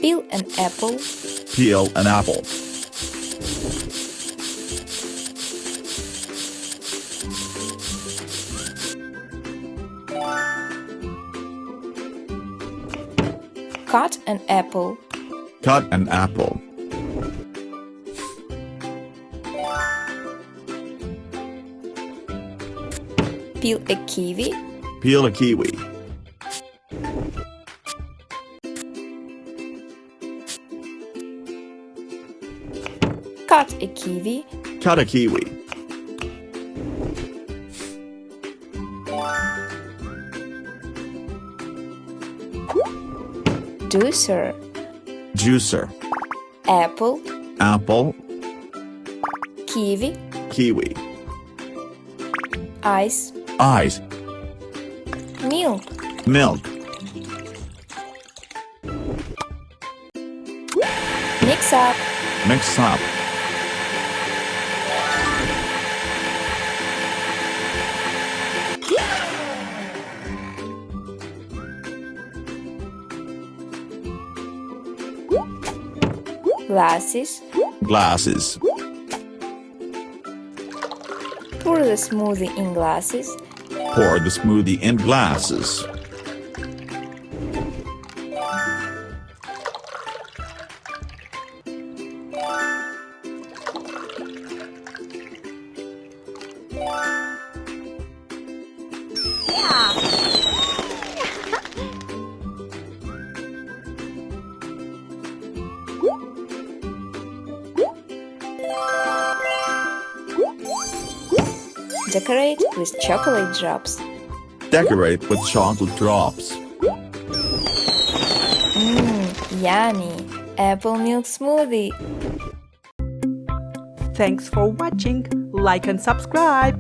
Peel an apple. Peel an apple. Cut an apple. Cut an apple. Peel a kiwi. Peel a kiwi. Cut a kiwi. Cut a kiwi. Juicer. Juicer. Apple. Apple. Kiwi. Kiwi. Ice. Ice. Milk. Milk. Mix up. Mix up. Glasses. Glasses. Pour the smoothie in glasses. Pour the smoothie in glasses. Decorate with chocolate drops. Decorate with chocolate drops. Yummy! Apple milk smoothie. Thanks for watching. Like and subscribe.